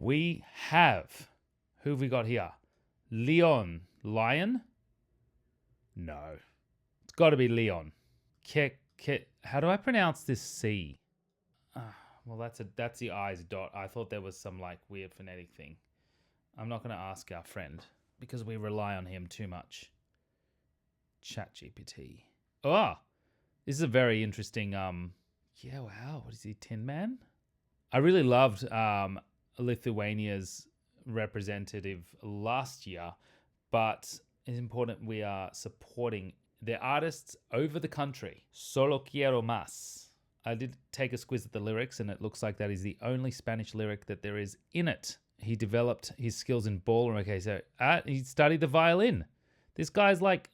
We have, who have we got here? Lion. No, it's got to be Lion. How do I pronounce this C? Well, that's the I's dot. I thought there was some like weird phonetic thing. I'm not going to ask our friend because we rely on him too much. ChatGPT. Oh, this is a very interesting. Yeah, wow. What is he? Tin Man? I really loved Lithuania's representative last year, but it's important we are supporting their artists over the country. Sólo Quiero Más. I did take a squiz at the lyrics, and it looks like that is the only Spanish lyric that there is in it. He developed his skills in ballroom. Okay, so he studied the violin. This guy's like,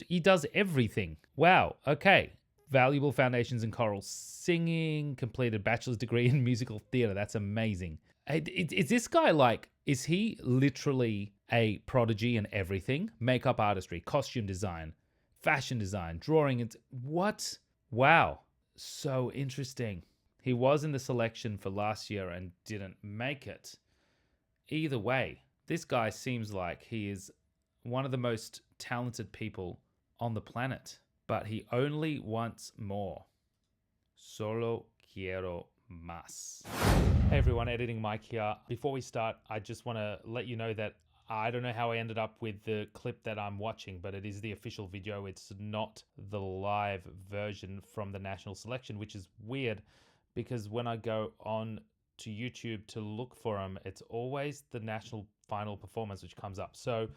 he does everything. Wow, okay. Valuable foundations in choral singing, completed bachelor's degree in musical theater. That's amazing. Is this guy like, is he literally a prodigy in everything? Makeup artistry, costume design, fashion design, drawing. What? Wow. So interesting. He was in the selection for last year and didn't make it. Either way, this guy seems like he is one of the most talented people on the planet, but he only wants more. Solo quiero más. Hey everyone, Editing Mike here. Before we start, I just want to let you know that I don't know how I ended up with the clip that I'm watching, but it is the official video. It's not the live version from the national selection, which is weird because when I go on to YouTube to look for them, it's always the national final performance which comes up. So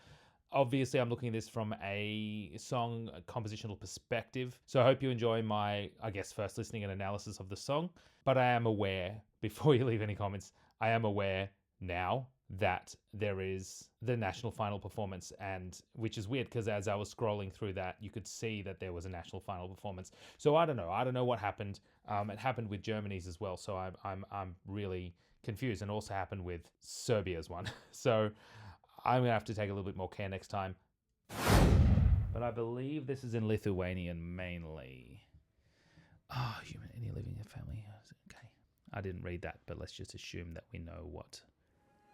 obviously I'm looking at this from a song compositional perspective. So I hope you enjoy my, I guess, first listening and analysis of the song. But I am aware, before you leave any comments, I am aware now that there is the national final performance, and which is weird because as I was scrolling through that, you could see that there was a national final performance. So I don't know what happened. It happened with Germany's as well, so I'm really confused, and also happened with Serbia's one. So I'm gonna have to take a little bit more care next time. But I believe this is in Lithuanian mainly. Oh, human, any living in a family. Okay, I didn't read that, but let's just assume that we know what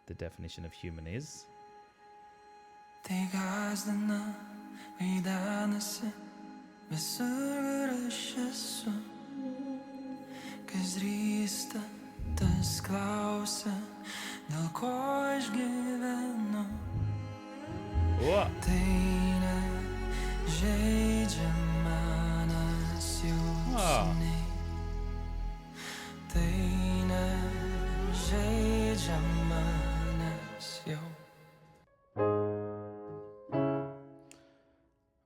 the definition of human is. What? Oh.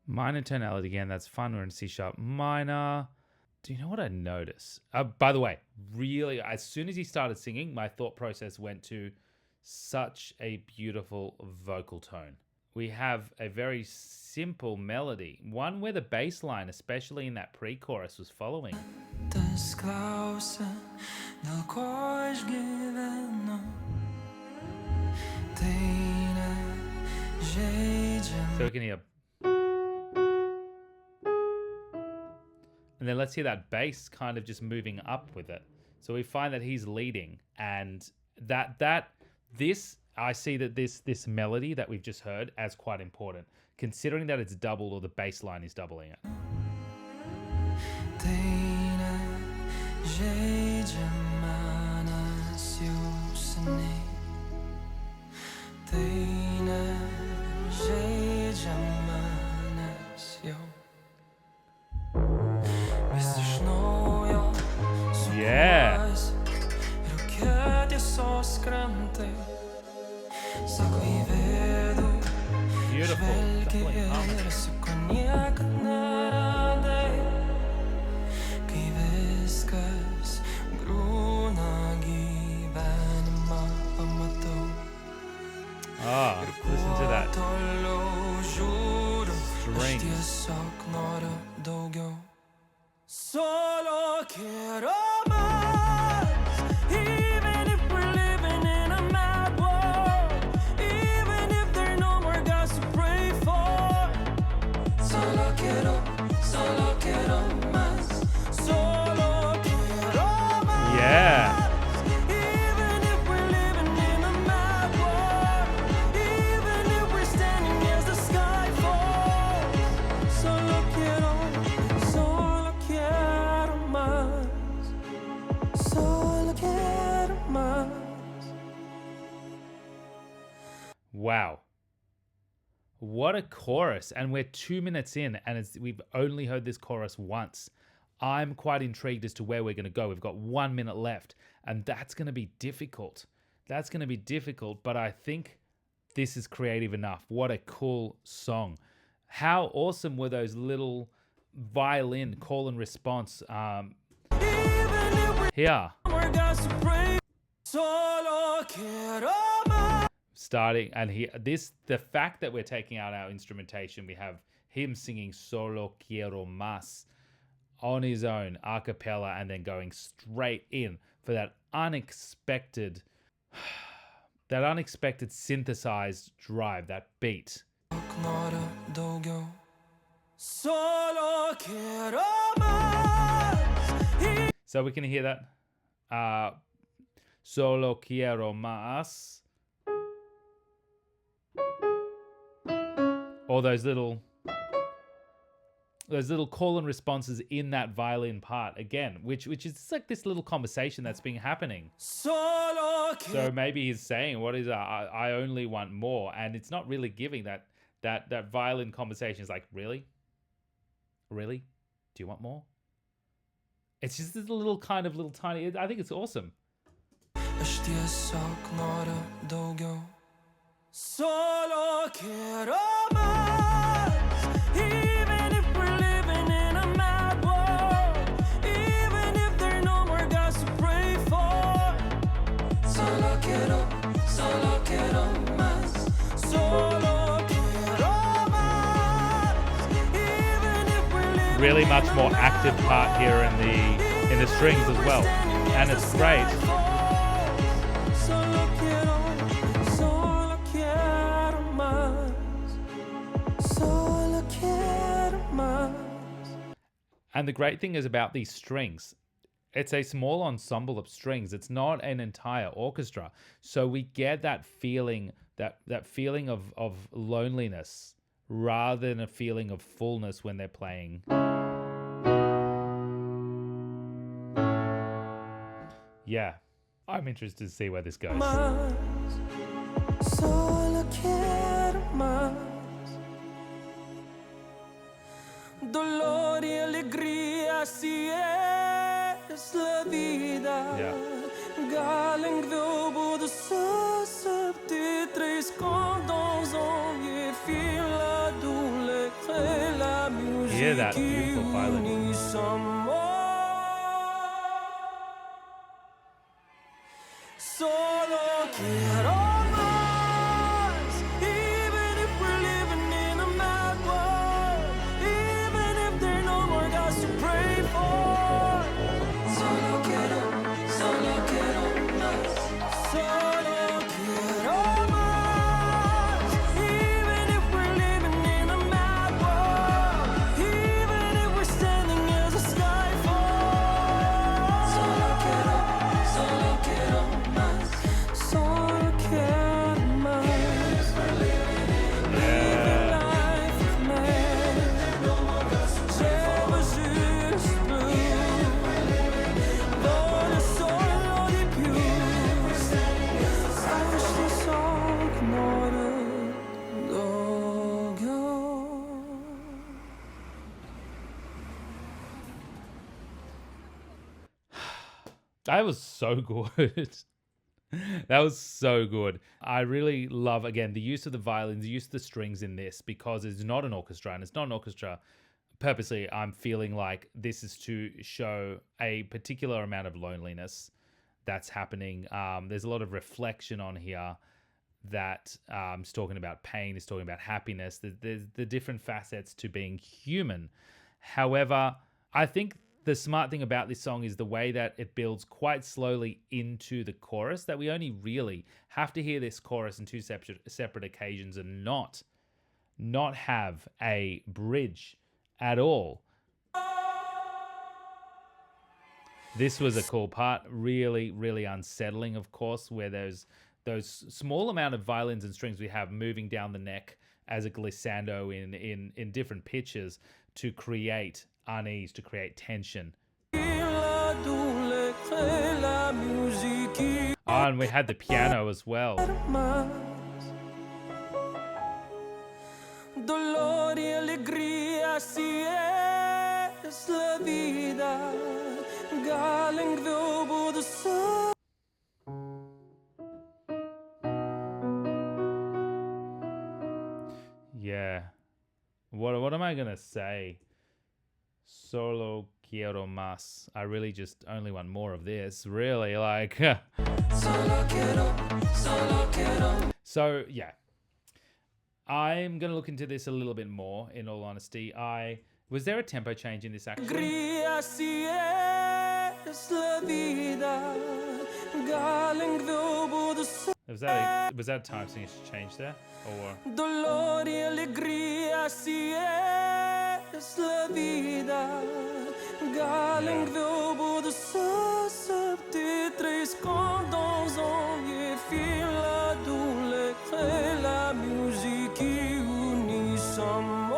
Minor tonality again, that's fun. We're in C sharp minor. Do you know what I notice? By the way, really, as soon as he started singing, my thought process went to such a beautiful vocal tone. We have a very simple melody, one where the bass line, especially in that pre-chorus, was following. So we can hear. And then let's hear that bass kind of just moving up with it. So we find that he's leading, and I see that this melody that we've just heard as quite important, considering that it's doubled, or the bass line is doubling it. Yeah. Beautiful. Ah, listen to that string. Solo quiero más, even if we're living in a mad world, even if there are no more gods to pray for. Solo quiero más, solo quiero más. Yeah. Even if we're living in a Wow. What a chorus. And we're 2 minutes in and we've only heard this chorus once. I'm quite intrigued as to where we're going to go. We've got 1 minute left and that's going to be difficult. That's going to be difficult, but I think this is creative enough. What a cool song. How awesome were those little violin call and response here. Solo quiero más. Starting and here, the fact that we're taking out our instrumentation, we have him singing Solo Quiero Más on his own, a cappella, and then going straight in for that unexpected synthesized drive, that beat. Solo quiero más. So we can hear that. Solo quiero más. Or those little call and responses in that violin part again, which is like this little conversation that's been happening. Solo So maybe he's saying, "What is I only want more," and it's not really giving that violin conversation. Is like, really, do you want more? It's just this little tiny. I think it's awesome. Solo quiero más. Even if we're living in a mad world, even if there are no more gods to pray for. Solo quiero más. Solo quiero más. Even if we're living Really much more active part here in the strings as well, and it's great. Solo quiero más. Solo quiero más. And the great thing is about these strings, it's a small ensemble of strings. It's not an entire orchestra. So we get that feeling, that feeling of loneliness rather than a feeling of fullness when they're playing. Yeah, I'm interested to see where this goes. Solo quiero más. Dolor y alegría, así es la vida. Yeah. Galing vil både så 73 secondes envier fila doule crée la musique. Hear that beautiful violin. Unit some more. Solo quiero más. Even if we're living in a mad world, even if there are no more gods to pray for. Solo quiero más. Solo quiero más. Even if we're living in a mad world, even if we're standing as a sky falls. Solo quiero más. Solo quiero más. Live a life of man. J'aime juste plus. Voglio solo di più. Sai questi sono knarre d'odio. That was so good. That was so good. I really love, again, the use of the violins, the use of the strings in this, because it's not an orchestra, and it's not an orchestra. Purposely, I'm feeling like this is to show a particular amount of loneliness that's happening. There's a lot of reflection on here that is talking about pain, is talking about happiness. There's the different facets to being human. However, I think the smart thing about this song is the way that it builds quite slowly into the chorus, that we only really have to hear this chorus in two separate occasions and not have a bridge at all. This was a cool part, really, really unsettling, of course, where there's those small amount of violins and strings we have moving down the neck as a glissando in different pitches to create unease, to create tension. La musique. Oh, and we had the piano as well. así es la vida. Galing globo do sol. Yeah. What am I gonna say? Solo quiero más. I really just only want more of this. Really, like. Solo quiero. So yeah, I'm gonna look into this a little bit more. In all honesty, was there a tempo change in this actually? Alegría así es la vida. Galing globo do sol. Was that a time signature change there, or? Dolor y alegría así es la vida. Galing globo do sol. Septe três condons et fila doule. La musique unit some more.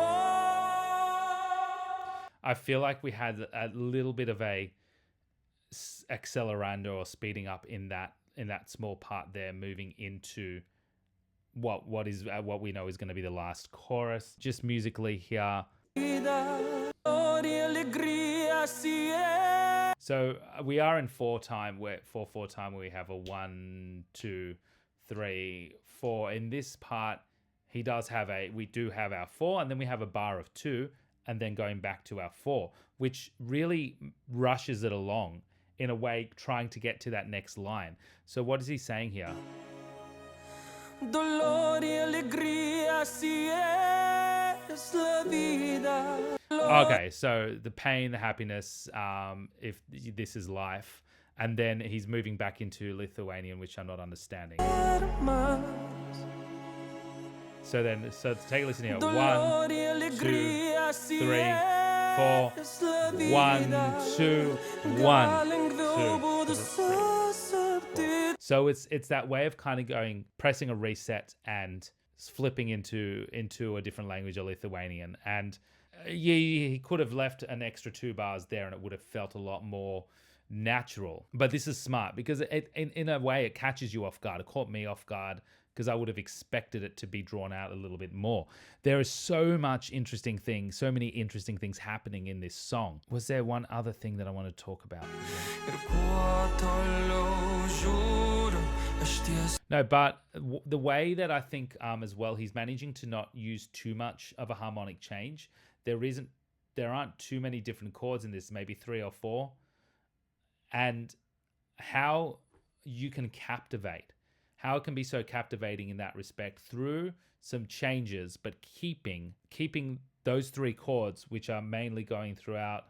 I feel like we had a little bit of a accelerando or speeding up in that small part there, moving into what we know is going to be the last chorus. Just musically here. So we are in 4/4 where 4/4 time where we have a 1, 2, 3, 4. In this part, we do have our 4, and then we have a bar of 2, and then going back to our 4, which really rushes it along in a way, trying to get to that next line. So what is he saying here? Dolor y alegría así es la vida. Okay, so the pain, the happiness, if this is life, and then he's moving back into Lithuanian, which I'm not understanding. So take a listen here. 1, 2, 3, 4. 1, 2, 1, 2, 3. So it's that way of kind of pressing a reset and flipping into a different language, a Lithuanian. And he could have left an extra 2 bars there, and it would have felt a lot more natural. But this is smart because in a way it catches you off guard. It caught me off guard because I would have expected it to be drawn out a little bit more. There is so many interesting things happening in this song. Was there one other thing that I want to talk about? No, but the way that I think as well, he's managing to not use too much of a harmonic change. There aren't too many different chords in this, maybe 3 or 4. And how you can captivate, how it can be so captivating in that respect through some changes, but keeping those 3 chords, which are mainly going throughout.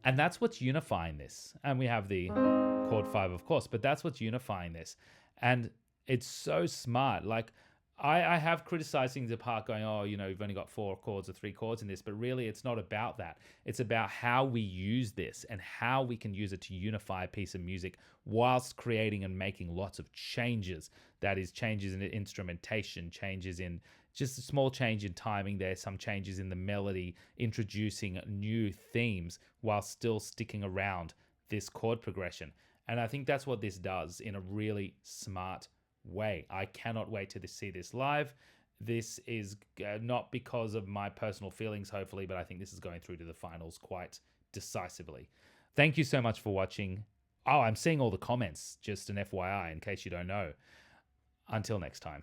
And that's what's unifying this. And we have the chord 5, of course, but that's what's unifying this. And it's so smart. Like, I have criticizing the part going, oh, you've only got 4 chords or 3 chords in this, but really it's not about that. It's about how we use this and how we can use it to unify a piece of music whilst creating and making lots of changes. That is, changes in the instrumentation, changes in just a small change in timing there, some changes in the melody, introducing new themes while still sticking around this chord progression. And I think that's what this does in a really smart way. I cannot wait to see this live. This is not because of my personal feelings, hopefully, but I think this is going through to the finals quite decisively. Thank you so much for watching. Oh, I'm seeing all the comments, just an FYI, in case you don't know. Until next time.